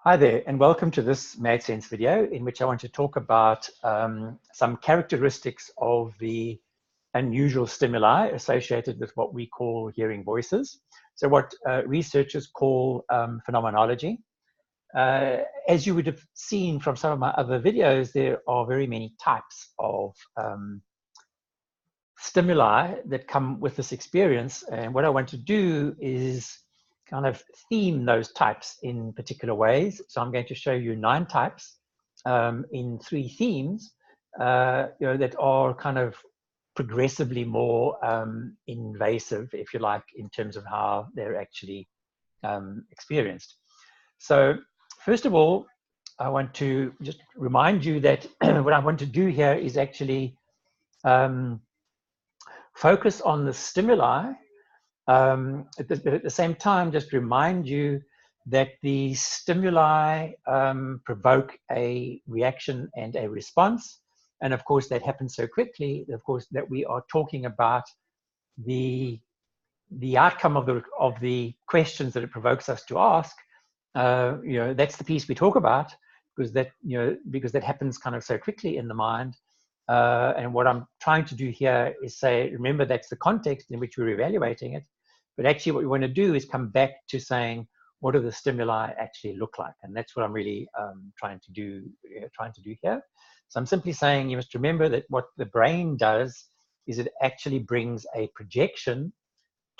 Hi there, and welcome to this Mad Sense video in which I want to talk about some characteristics of the unusual stimuli associated with what we call hearing voices. So what researchers call phenomenology. As you would have seen from some of my other videos, there are very many types of stimuli that come with this experience. And what I want to do is kind of theme those types in particular ways. So I'm going to show you 9 types in 3 themes, that are kind of progressively more invasive, if you like, in terms of how they're actually experienced. So first of all, I want to just remind you that what I want to do here is actually focus on the stimuli. At the same time, just remind you that the stimuli provoke a reaction and a response. And of course, that happens so quickly, of course, that we are talking about the outcome of the questions that it provokes us to ask. That's the piece we talk about, because that happens kind of so quickly in the mind. And what I'm trying to do here is say, remember, that's the context in which we're evaluating it. But actually what we want to do is come back to saying, what do the stimuli actually look like? And that's what I'm really trying to do here. So I'm simply saying, you must remember that what the brain does is it actually brings a projection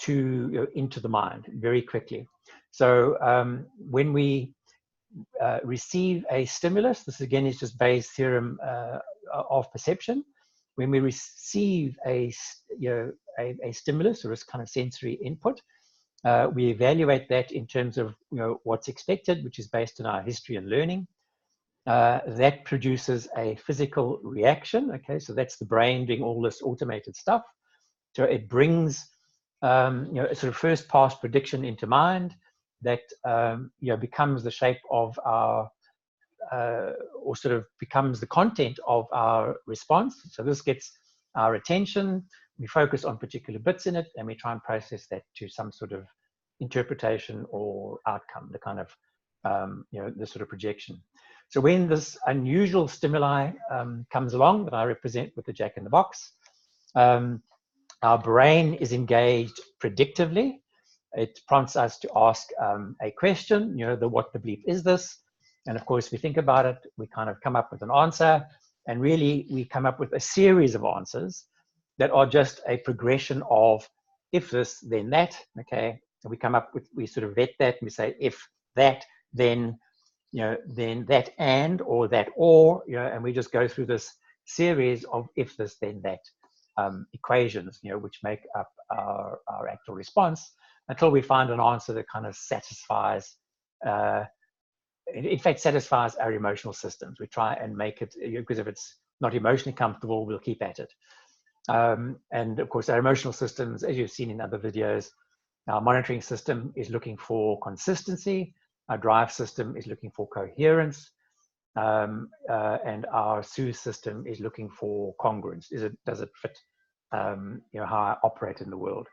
into the mind very quickly. So when we receive a stimulus, this again is just Bayes' theorem of perception. When we receive a stimulus or a kind of sensory input, we evaluate that in terms of what's expected, which is based on our history and learning. That produces a physical reaction. Okay, so that's the brain doing all this automated stuff. So it brings a sort of first pass prediction into mind that becomes the shape of our or sort of becomes the content of our response. So this gets our attention, we focus on particular bits in it, and we try and process that to some sort of interpretation or outcome, the kind of, the sort of projection. So when this unusual stimuli comes along that I represent with the jack in the box, our brain is engaged predictively. It prompts us to ask a question, what the bleep is this? And of course, we think about it, we kind of come up with an answer, and really we come up with a series of answers that are just a progression of if this, then that, okay? So we come up with, we sort of vet that, and we say if that, then, then that and, or that or, and we just go through this series of if this, then that equations, which make up our actual response until we find an answer that kind of satisfies, in fact, satisfies our emotional systems. We try and make it, because if it's not emotionally comfortable, we'll keep at it. And of course, our emotional systems, as you've seen in other videos, our monitoring system is looking for consistency. Our drive system is looking for coherence. And our soothe system is looking for congruence. Does it fit, how I operate in the world?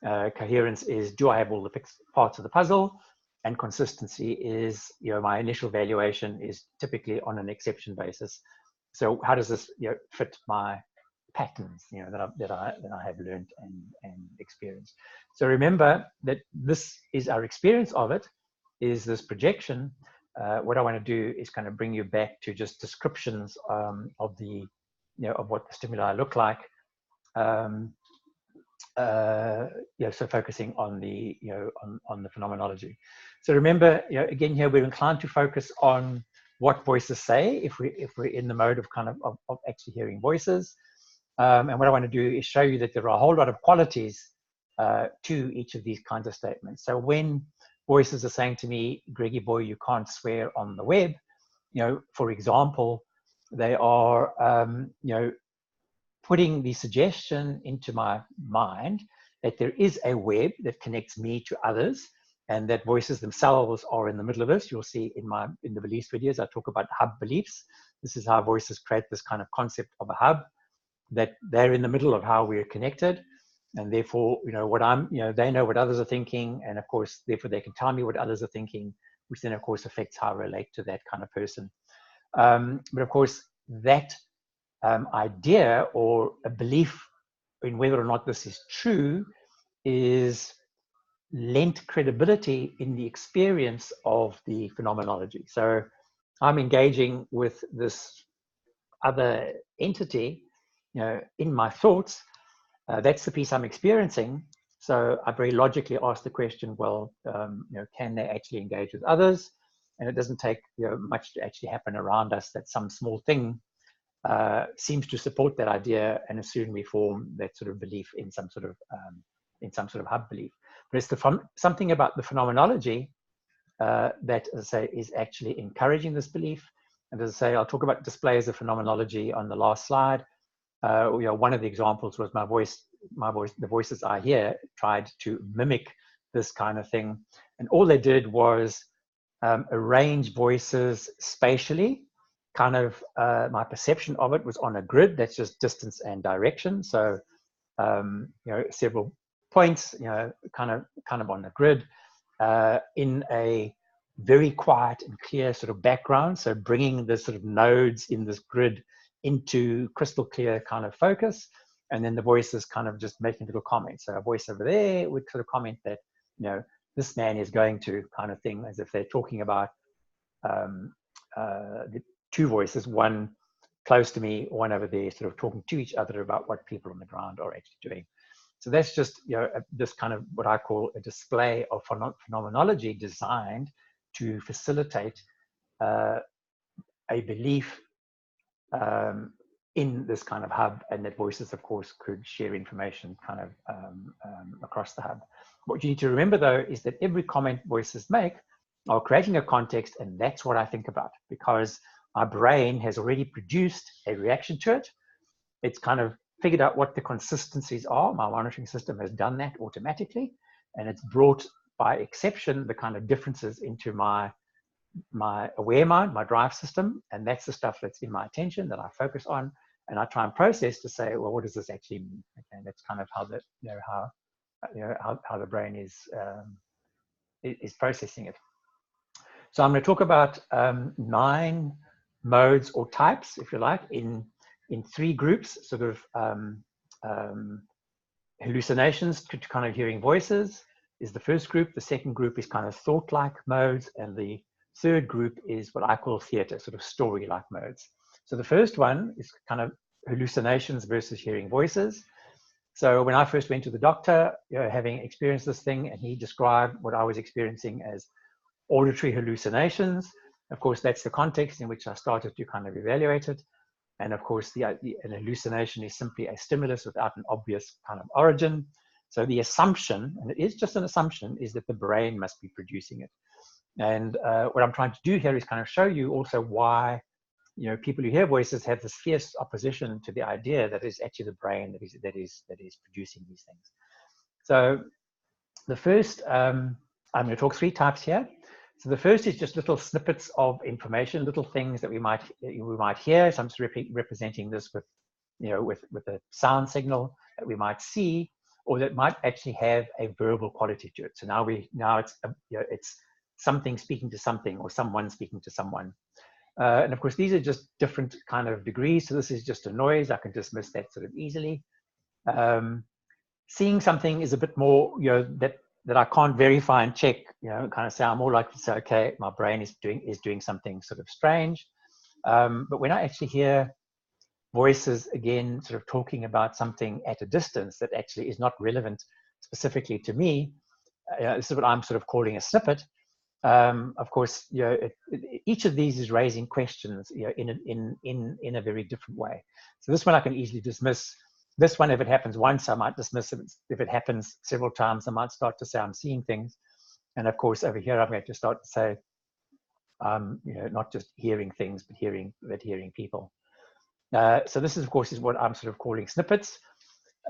Coherence is, do I have all the parts of the puzzle? And consistency is, my initial valuation is typically on an exception basis. So how does this, fit my patterns, that I have learned and experienced? So remember that this is our experience of it, is this projection. What I want to do is kind of bring you back to just descriptions of the, of what the stimuli look like. So focusing on the, on the phenomenology. So remember, again here we're inclined to focus on what voices say if we're in the mode of kind of actually hearing voices. And what I want to do is show you that there are a whole lot of qualities to each of these kinds of statements. So when voices are saying to me, Greggy boy, you can't swear on the web, for example, they are, putting the suggestion into my mind that there is a web that connects me to others, and that voices themselves are in the middle of this. You'll see in the beliefs videos, I talk about hub beliefs. This is how voices create this kind of concept of a hub, that they're in the middle of how we're connected. And therefore, what I'm, they know what others are thinking. And of course, therefore they can tell me what others are thinking. which then of course affects how I relate to that kind of person. But of course, that idea or a belief in whether or not this is true is lent credibility in the experience of the phenomenology. So I'm engaging with this other entity, in my thoughts. That's the piece I'm experiencing. So I very logically ask the question, well, can they actually engage with others? And it doesn't take much to actually happen around us that some small thing seems to support that idea, and soon we form that sort of belief in some sort of hub belief. But it's something about the phenomenology that, as I say, is actually encouraging this belief. And as I say, I'll talk about displays of phenomenology on the last slide. One of the examples was the voices I hear tried to mimic this kind of thing. And all they did was arrange voices spatially. Kind of my perception of it was on a grid that's just distance and direction. So, several points, kind of on the grid in a very quiet and clear sort of background. So bringing the sort of nodes in this grid into crystal clear kind of focus, and then the voices kind of just making little comments. So a voice over there would sort of comment that, this man is going to, kind of thing, as if they're talking about the two voices, one close to me, one over there, sort of talking to each other about what people on the ground are actually doing. So that's just, this kind of what I call a display of phenomenology designed to facilitate a belief in this kind of hub, and that voices, of course, could share information kind of across the hub. What you need to remember, though, is that every comment voices make are creating a context, and that's what I think about, because my brain has already produced a reaction to it. It's kind of figured out what the consistencies are. My monitoring system has done that automatically, and it's brought, by exception, the kind of differences into my aware mind, my drive system, and that's the stuff that's in my attention that I focus on, and I try and process to say, well, what does this actually mean? Okay, that's kind of how the how the brain is processing it. So I'm going to talk about 9 modes or types, if you like, in 3 groups, sort of hallucinations to kind of hearing voices is the first group. The second group is kind of thought-like modes, and the third group is what I call theater, sort of story-like modes. So the first one is kind of hallucinations versus hearing voices. So when I first went to the doctor, having experienced this thing, and he described what I was experiencing as auditory hallucinations. Of course, that's the context in which I started to kind of evaluate it. And of course, an hallucination is simply a stimulus without an obvious kind of origin. So the assumption, and it is just an assumption, is that the brain must be producing it. And what I'm trying to do here is kind of show you also why, people who hear voices have this fierce opposition to the idea that it's actually the brain that is producing these things. So the first, I'm going to talk 3 types here. So the first is just little snippets of information, little things that we might hear. So I'm just representing this with, with a sound signal that we might see, or that might actually have a verbal quality to it. So now it's it's something speaking to something, or someone speaking to someone. And of course, these are just different kind of degrees. So this is just a noise. I can dismiss that sort of easily. Seeing something is a bit more, that I can't verify and check, kind of say, I'm more likely to say, okay, my brain is doing something sort of strange. But when I actually hear voices, again, sort of talking about something at a distance that actually is not relevant specifically to me, this is what I'm sort of calling a snippet. Of course, each of these is raising questions, in a very different way. So this one I can easily dismiss. This one, if it happens once, I might dismiss it. If it happens several times, I might start to say I'm seeing things. And of course, over here, I'm going to start to say, not just hearing things, but hearing people. So this is, of course, is what I'm sort of calling snippets.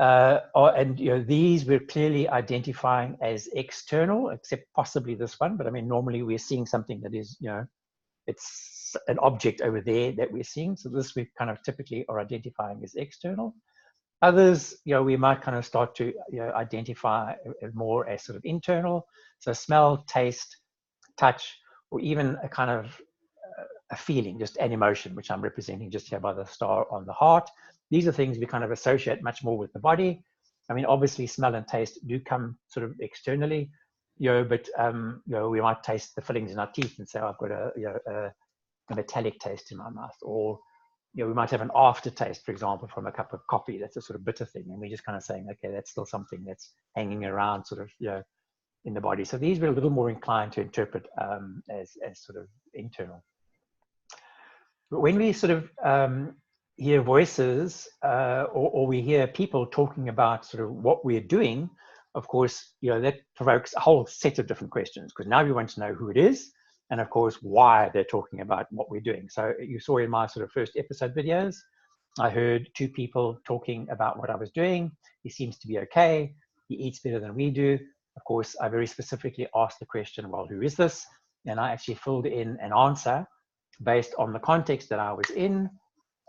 And these we're clearly identifying as external, except possibly this one. But I mean, normally we're seeing something that is, it's an object over there that we're seeing. So this we kind of typically are identifying as external. Others, we might kind of start to identify more as sort of internal. So smell, taste, touch, or even a kind of a feeling, just an emotion, which I'm representing just here by the star on the heart. These are things we kind of associate much more with the body. I mean, obviously, smell and taste do come sort of externally, but we might taste the fillings in our teeth and say, oh, I've got a metallic taste in my mouth, or we might have an aftertaste, for example, from a cup of coffee. That's a sort of bitter thing, and we're just kind of saying, okay, that's still something that's hanging around, sort of, in the body. So these we're a little more inclined to interpret as sort of internal. But when we sort of hear voices or we hear people talking about sort of what we're doing, of course, that provokes a whole set of different questions, because now we want to know who it is, and of course, why they're talking about what we're doing. So you saw in my sort of first episode videos, I heard two people talking about what I was doing. He seems to be okay. He eats better than we do. Of course, I very specifically asked the question, well, who is this? And I actually filled in an answer based on the context that I was in.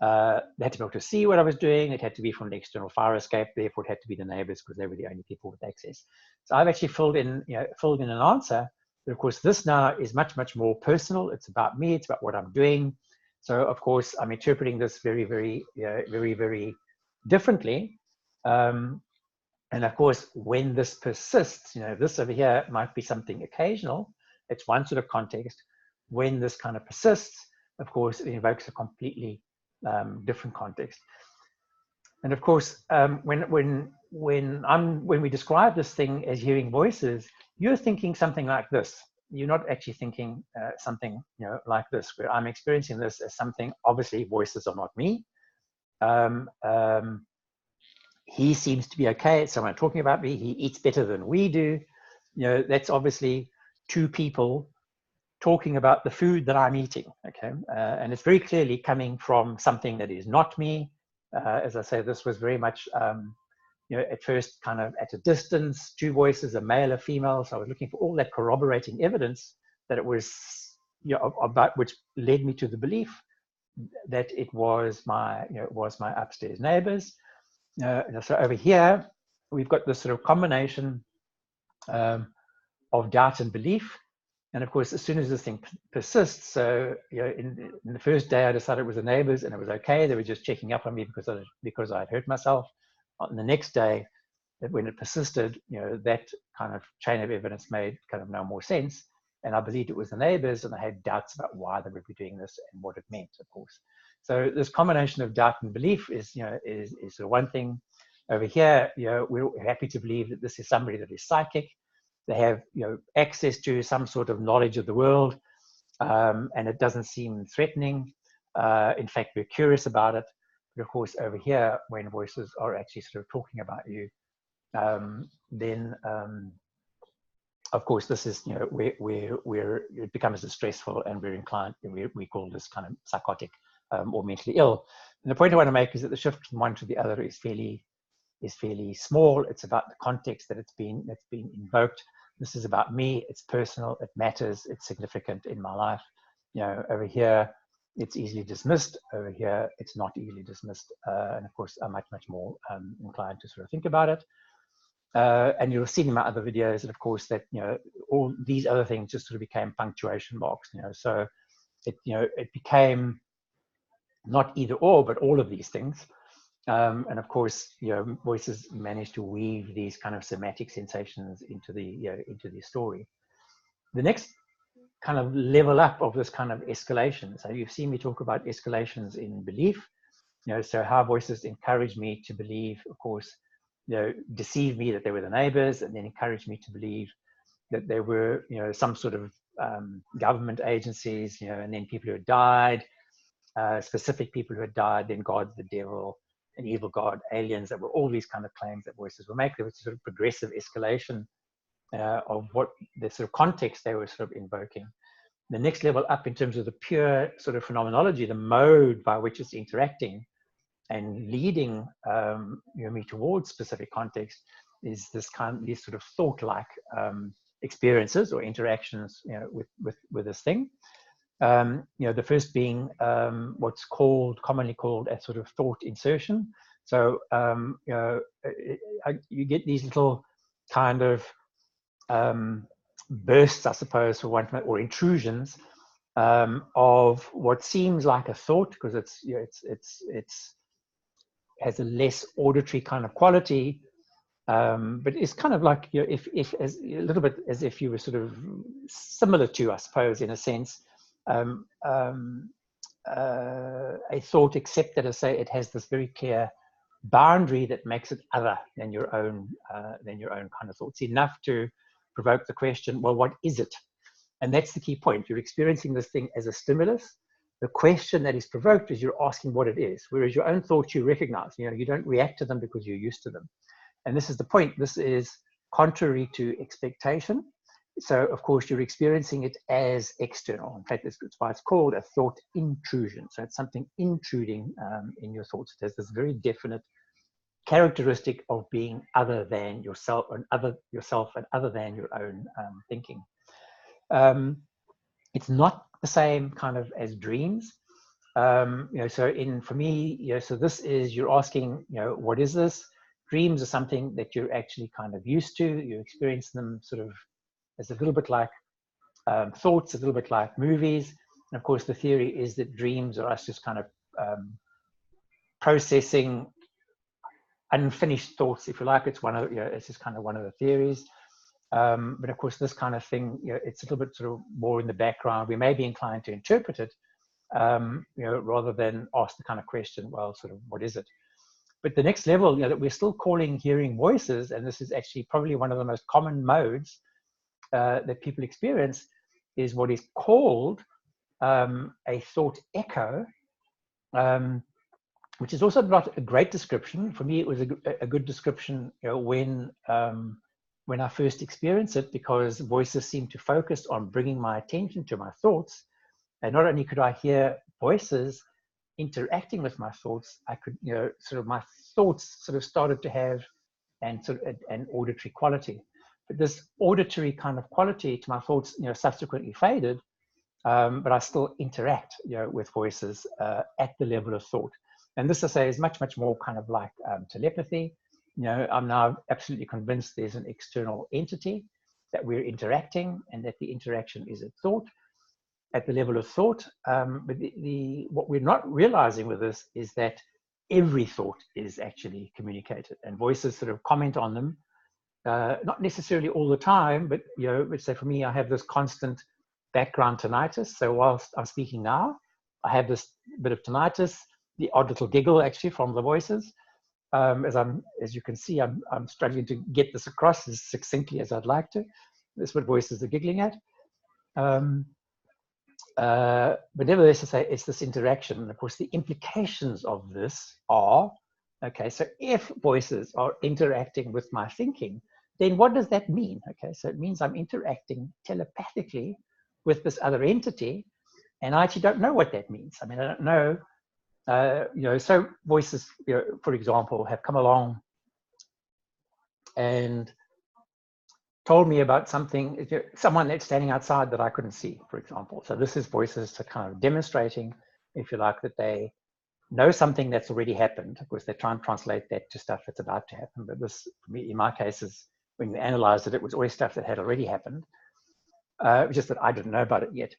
They had to be able to see what I was doing. It had to be from the external fire escape. Therefore, it had to be the neighbors, because they were the only people with access. So I've actually filled in an answer. But of course, this now is much, much more personal. It's about me. It's about what I'm doing. So of course, I'm interpreting this very, very, very, very differently. And of course, when this persists, this over here might be something occasional. It's one sort of context. When this kind of persists, of course, it invokes a completely different context. And of course, when we describe this thing as hearing voices, you're thinking something like this. You're not actually thinking something like this, where I'm experiencing this as something. Obviously, voices are not me. He seems to be okay. Someone talking about me. He eats better than we do. That's obviously two people talking about the food that I'm eating, okay? And it's very clearly coming from something that is not me. As I say, this was very much, at first kind of at a distance, two voices, a male, a female. So I was looking for all that corroborating evidence that it was, about which led me to the belief that it was my upstairs neighbors. So over here, we've got this sort of combination of doubt and belief. And of course, as soon as this thing persists, so in the first day, I decided it was the neighbors, and it was okay. They were just checking up on me because I had hurt myself. On the next day, when it persisted, that kind of chain of evidence made kind of no more sense. And I believed it was the neighbors, and I had doubts about why they would be doing this and what it meant, of course. So this combination of doubt and belief is sort of one thing. Over here, we're happy to believe that this is somebody that is psychic. They have access to some sort of knowledge of the world, and it doesn't seem threatening. In fact, we're curious about it. But of course, over here, when voices are actually sort of talking about you, then of course, this is where it becomes stressful, and we're inclined. We call this kind of psychotic or mentally ill. And the point I want to make is that the shift from one to the other is fairly small. It's about the context that's been invoked. This is about me. It's personal. It matters. It's significant in my life. Over here, it's easily dismissed. Over here, it's not easily dismissed. And of course, I'm much more inclined to sort of think about it. And you'll see in my other videos that, of course, that all these other things just sort of became punctuation marks. So it became not either or, but all of these things. And of course, voices manage to weave these kind of somatic sensations into the story. The next kind of level up of this kind of escalation. So you've seen me talk about escalations in belief. So how voices encourage me to believe, of course, deceive me that they were the neighbors, and then encourage me to believe that there were, some sort of government agencies, and then people who had died, specific people who had died, then God, the devil, an evil God, aliens. That were all these kind of claims that voices were making. There was a sort of progressive escalation of what the sort of context they were sort of invoking. The next level up in terms of the pure sort of phenomenology, the mode by which it's interacting and leading me towards specific context, is these sort of thought-like experiences or interactions with this thing. The first being what's commonly called a sort of thought insertion. So you get these little kind of bursts, I suppose, for one, or intrusions of what seems like a thought, because it's, you know, it's has a less auditory kind of quality, but it's kind of like, you know, if as a little bit as if you were sort of similar to, I suppose, in a sense, a thought, except that, I say, it has this very clear boundary that makes it other than your own kind of thoughts, enough to provoke the question, well, what is it? And that's the key point. You're experiencing this thing as a stimulus. The question that is provoked is you're asking what it is, whereas your own thoughts you recognize. You know, you don't react to them because you're used to them. And this is the point. This is contrary to expectation. So, of course, you're experiencing it as external. In fact, that's why it's called a thought intrusion. So it's something intruding in your thoughts. It has this very definite characteristic of being other than yourself, and other than your own thinking. It's not the same kind of as dreams. You know, so for me, you know, so this is, you're asking, you know, what is this? Dreams are something that you're actually kind of used to. You experience them sort of as a little bit like thoughts, a little bit like movies. And of course, the theory is that dreams are us just kind of processing unfinished thoughts, if you like. It's one of, you know, it's just kind of one of the theories. But of course, this kind of thing, you know, it's a little bit sort of more in the background. We may be inclined to interpret it, you know, rather than ask the kind of question, well, sort of, what is it? But the next level, you know, that we're still calling hearing voices, and this is actually probably one of the most common modes that people experience, is what is called a thought echo, which is also not a great description. For me, it was a good description, you know, when I first experienced it, because voices seem to focus on bringing my attention to my thoughts. And not only could I hear voices interacting with my thoughts, I could, you know, sort of my thoughts sort of started to have an auditory quality. But this auditory kind of quality to my thoughts, you know, subsequently faded. But I still interact, you know, with voices at the level of thought. And this, I say, is much, much more kind of like telepathy. You know, I'm now absolutely convinced there's an external entity that we're interacting, and that the interaction is a thought at the level of thought. But what we're not realizing with this is that every thought is actually communicated, and voices sort of comment on them, not necessarily all the time, but, you know, let's say for me, I have this constant background tinnitus. So whilst I'm speaking now, I have this bit of tinnitus, the odd little giggle actually from the voices. As you can see, I'm struggling to get this across as succinctly as I'd like to. This is what voices are giggling at. But nevertheless, I say it's this interaction. And of course, the implications of this are, okay, so if voices are interacting with my thinking, then what does that mean? Okay, so it means I'm interacting telepathically with this other entity, and I actually don't know what that means. I mean, I don't know, you know, so voices, you know, for example, have come along and told me about something, someone that's standing outside that I couldn't see, for example. So this is voices to kind of demonstrating, if you like, that they know something that's already happened. Of course, they try and translate that to stuff that's about to happen. But this, for me, in my cases, when we analyzed it, it was always stuff that had already happened. Just that I didn't know about it yet.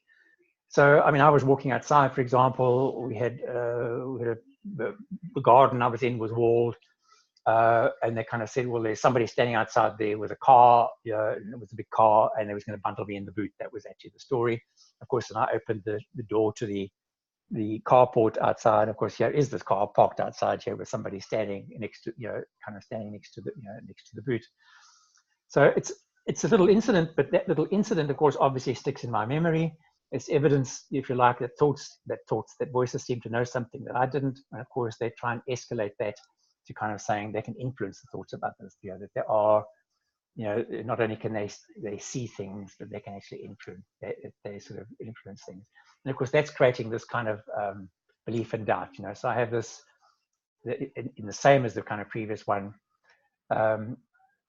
So, I mean, I was walking outside, for example, the garden I was in was walled, and they kind of said, well, there's somebody standing outside there with a car, you know, and it was a big car, and they was going to bundle me in the boot. That was actually the story. Of course, and I opened the door to the carport outside. Of course, here is this car parked outside here with somebody standing next to, you know, kind of standing next to the, you know, next to the boot. So it's a little incident, but that little incident, of course, obviously sticks in my memory. It's evidence, if you like, that voices seem to know something that I didn't. And of course, they try and escalate that to kind of saying they can influence the thoughts of others. You know, that there are, you know, not only can they see things, but they can actually influence. They sort of influence things. And of course, that's creating this kind of belief and doubt. You know, so I have this in the same as the kind of previous one.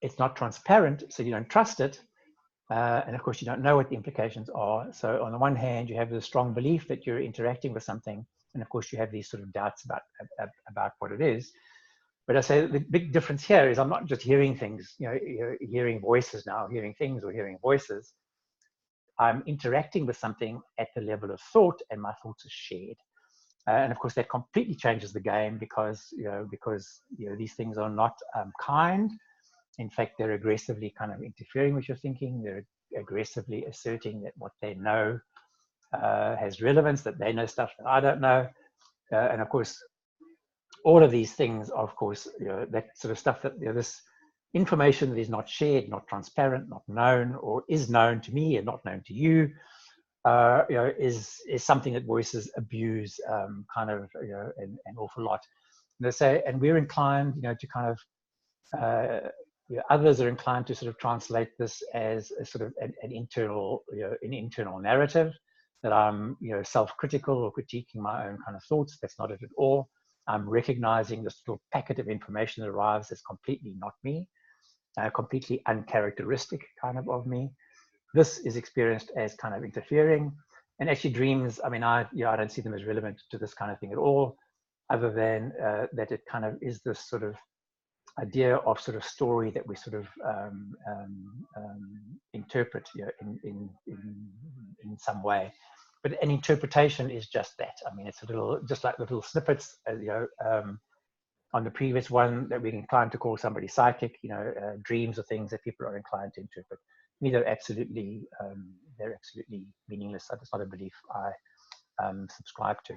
It's not transparent, so you don't trust it. And of course, you don't know what the implications are. So on the one hand, you have the strong belief that you're interacting with something. And of course, you have these sort of doubts about what it is. But I say the big difference here is I'm not just hearing things, you know, hearing voices now, hearing things or hearing voices. I'm interacting with something at the level of thought, and my thoughts are shared. And of course, that completely changes the game because these things are not kind. In fact, they're aggressively kind of interfering with your thinking. They're aggressively asserting that what they know has relevance, that they know stuff that I don't know. And of course, all of these things, of course, that sort of stuff that this information that is not shared, not transparent, not known, or is known to me and not known to you, is something that voices abuse kind of an awful lot. And they say, and we're inclined, to kind of others are inclined to sort of translate this as a sort of an internal, an internal narrative that I'm, self-critical or critiquing my own kind of thoughts. That's not it at all. I'm recognizing this little packet of information that arrives as completely not me, completely uncharacteristic kind of me. This is experienced as kind of interfering. And actually dreams, I mean, I don't see them as relevant to this kind of thing at all, other than that it kind of is this sort of idea of sort of story that we sort of interpret in some way. But an interpretation is just that. I mean, it's a little, just like little snippets, on the previous one that we're inclined to call somebody psychic, dreams are things that people are inclined to interpret. To me, they're absolutely meaningless. That's not a belief I subscribe to.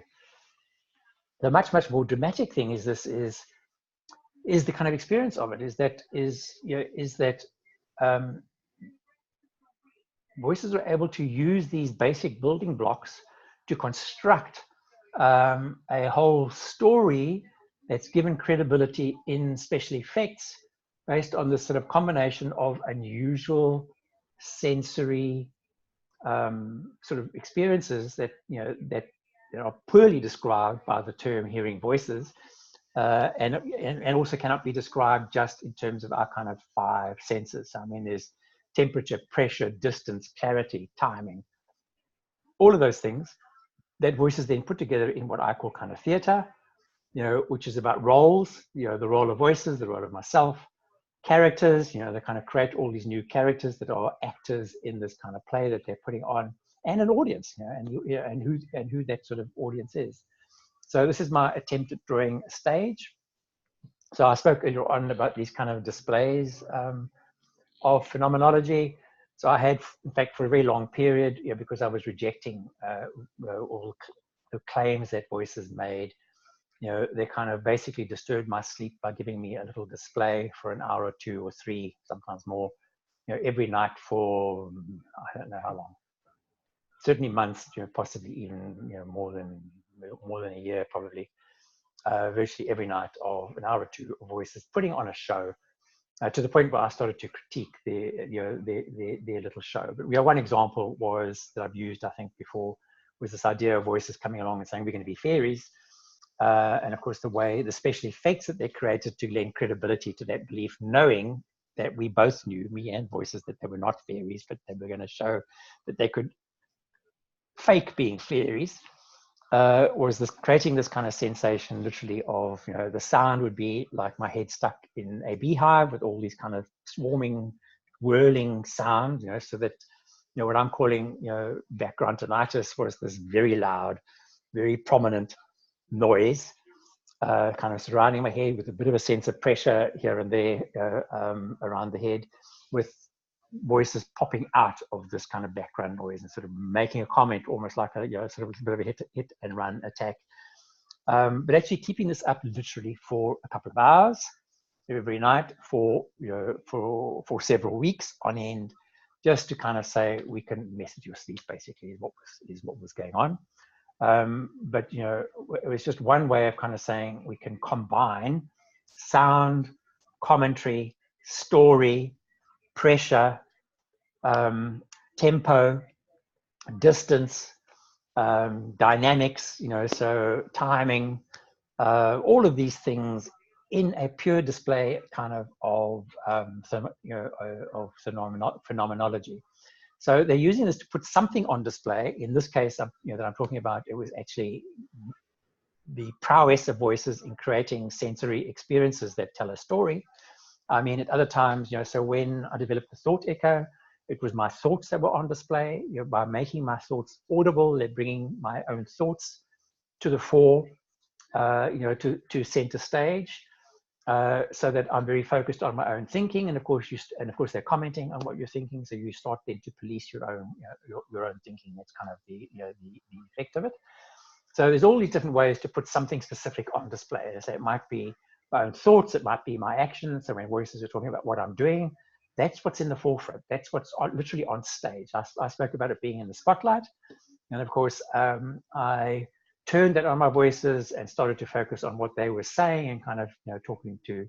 The much more dramatic thing is the kind of experience of it. Is that voices are able to use these basic building blocks to construct a whole story that's given credibility in special effects based on this sort of combination of unusual sensory sort of experiences that are poorly described by the term hearing voices, and also cannot be described just in terms of our kind of 5 senses. I mean, there's temperature, pressure, distance, clarity, timing, all of those things that voices then put together in what I call kind of theater, which is about roles, the role of voices, the role of myself, characters, they kind of create all these new characters that are actors in this kind of play that they're putting on, and an audience, and who that sort of audience is. So this is my attempt at drawing a stage. So I spoke earlier on about these kind of displays of phenomenology. So I had, in fact, for a very long period, because I was rejecting all the claims that voices made, they kind of basically disturbed my sleep by giving me a little display for an hour or 2 or 3, sometimes more, every night for, I don't know how long, certainly months, possibly even, more than a year, probably, virtually every night of an hour or 2 of voices, putting on a show. To the point where I started to critique their little show. But one example was that I've used, I think, before, was this idea of voices coming along and saying we're going to be fairies, and of course the special effects that they created to lend credibility to that belief, knowing that we both knew, me and voices, that they were not fairies, but they were going to show that they could fake being fairies. Was this creating this kind of sensation, literally, of the sound would be like my head stuck in a beehive with all these kind of swarming, whirling sounds, so that what I'm calling background tinnitus was this very loud, very prominent noise, kind of surrounding my head with a bit of a sense of pressure here and there around the head, with voices popping out of this kind of background noise and sort of making a comment, almost like a sort of a bit of a hit and run attack. But actually keeping this up literally for a couple of hours every night for several weeks on end, just to kind of say we can mess with your sleep, basically, is what was going on. But it was just one way of kind of saying we can combine sound, commentary, story, pressure, tempo, distance, dynamics, so timing, all of these things in a pure display kind of phenomenology. So they're using this to put something on display. In this case, that I'm talking about, it was actually the prowess of voices in creating sensory experiences that tell a story. I mean, at other times, so when I developed the thought echo, It was my thoughts that were on display. By making my thoughts audible, they're bringing my own thoughts to the fore, to center stage. So that I'm very focused on my own thinking, and of course they're commenting on what you're thinking. So you start then to police your own your own thinking. That's kind of the effect of it. So there's all these different ways to put something specific on display. So it might be my own thoughts, it might be my actions. So when voices are talking about what I'm doing, that's what's in the forefront. That's what's literally on stage. I spoke about it being in the spotlight, and of course I turned that on my voices and started to focus on what they were saying, and kind of talking to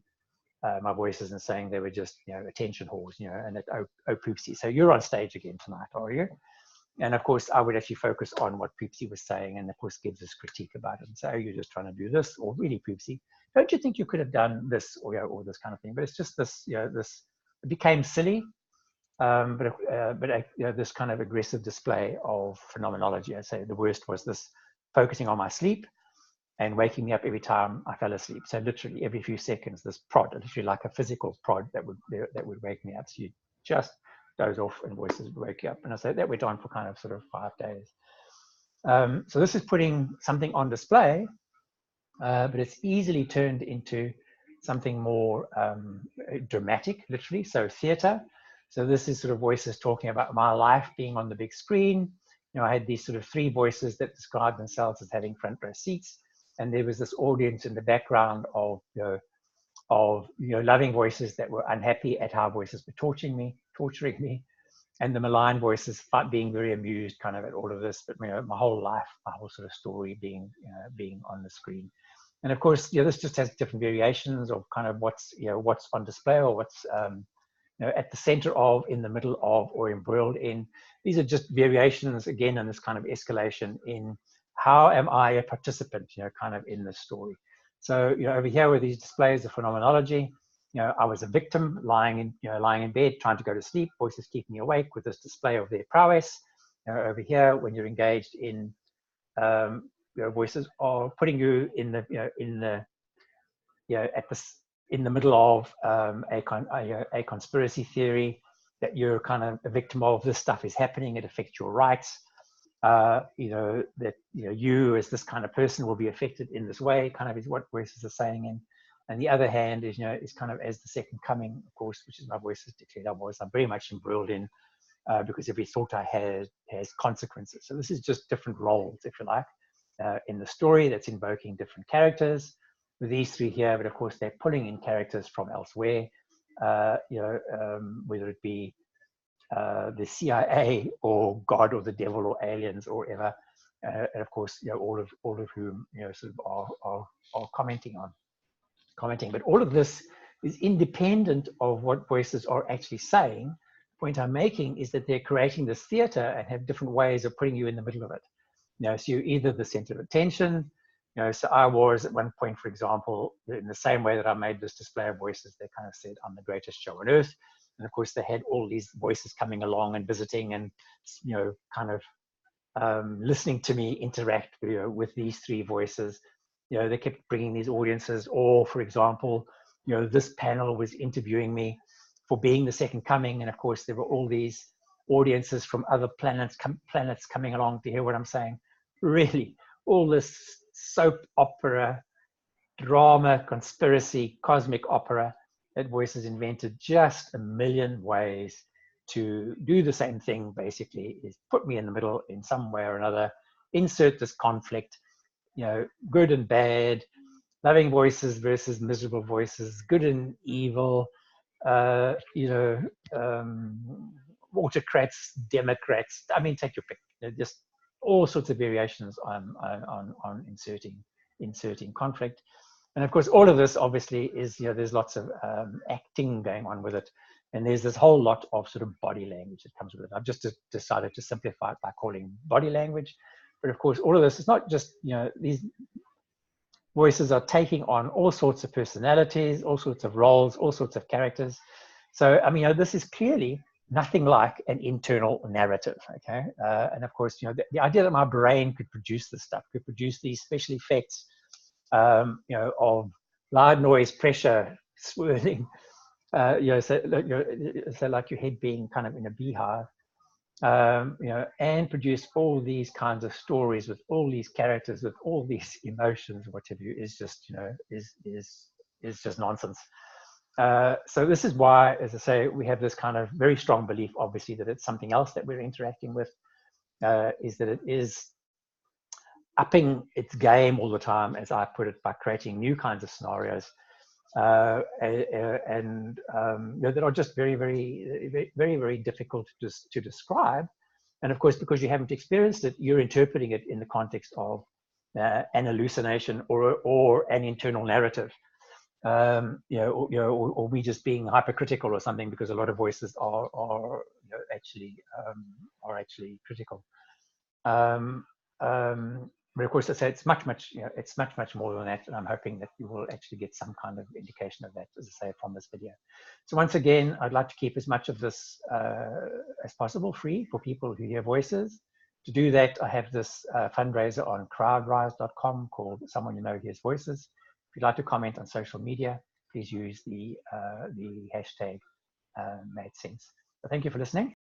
my voices and saying they were just attention whores, and that oh poopsie. So you're on stage again tonight, are you? And of course I would actually focus on what Poopsie was saying, and of course gives us critique about it and say, oh, you're just trying to do this, or really Poopsie, don't you think you could have done this, or this kind of thing. But it's just this, this it became silly. But this kind of aggressive display of phenomenology. I'd say the worst was this focusing on my sleep and waking me up every time I fell asleep. So literally every few seconds, this prod, literally like a physical prod that would wake me up. So you just doze off and voices would wake you up. And I said that went on for kind of sort of 5 days. So this is putting something on display, but it's easily turned into something more dramatic, literally. So theater. So this is sort of voices talking about my life being on the big screen. I had these sort of 3 voices that described themselves as having front row seats, and there was this audience in the background of loving voices that were unhappy at how voices were torturing me, and the malign voices being very amused kind of at all of this. But my whole life, my whole sort of story being on the screen. And of course, this just has different variations of kind of what's on display, or what's at the center of, in the middle of, or embroiled in. These are just variations again in this kind of escalation in how am I a participant, kind of in this story. So over here with these displays of phenomenology, I was a victim lying in bed trying to go to sleep. Voices keep me awake with this display of their prowess. Over here, when you're engaged in voices are putting you in the middle of a conspiracy theory, that you're kind of a victim of. This stuff is happening, it affects your rights. That you as this kind of person will be affected in this way, kind of is what voices are saying. And the other hand is is kind of as the second coming, of course, which is my voices declared I'm very much embroiled in, because every thought I had has consequences. So this is just different roles, if you like, in the story that's invoking different characters. With these 3 here, but of course they're pulling in characters from elsewhere, whether it be the CIA or God or the devil or aliens or whatever, and of course all of whom sort of are commenting. But all of this is independent of what voices are actually saying. The point I'm making is that they're creating this theater and have different ways of putting you in the middle of it. So you're either the center of attention. So I was at one point, for example, in the same way that I made this display of voices, they kind of said, I'm the greatest show on earth. And of course, they had all these voices coming along and visiting and, kind of listening to me interact with these 3 voices. They kept bringing these audiences, or for example, this panel was interviewing me for being the second coming. And of course, there were all these audiences from other planets coming along to hear what I'm saying. Really, all this soap opera, drama, conspiracy, cosmic opera that voices invented, just a million ways to do the same thing, basically, is put me in the middle in some way or another, insert this conflict, good and bad, loving voices versus miserable voices, good and evil, autocrats, Democrats. I mean, take your pick. Just all sorts of variations on inserting conflict. And of course, all of this obviously is, there's lots of acting going on with it. And there's this whole lot of sort of body language that comes with it. I've just decided to simplify it by calling body language. But of course, all of this is not just, these voices are taking on all sorts of personalities, all sorts of roles, all sorts of characters. So, I mean, this is clearly nothing like an internal narrative, okay? And of course, the idea that my brain could produce this stuff, could produce these special effects, of loud noise, pressure, swirling, So like your head being kind of in a beehive, and produce all these kinds of stories with all these characters, with all these emotions, what have you, is just, is just nonsense. So this is why, as I say, we have this kind of very strong belief, obviously, that it's something else that we're interacting with, is that it is upping its game all the time, as I put it, by creating new kinds of scenarios, and that are just very, very, very, very difficult to describe. And of course, because you haven't experienced it, you're interpreting it in the context of an hallucination or an internal narrative. Or we just being hypercritical or something, because a lot of voices are actually critical. But of course, I say it's much more than that, and I'm hoping that you will actually get some kind of indication of that, as I say, from this video. So once again, I'd like to keep as much of this as possible free for people who hear voices. To do that, I have this fundraiser on crowdrise.com called Someone You Know Hears Voices. If you'd like to comment on social media, please use the hashtag made sense. So thank you for listening.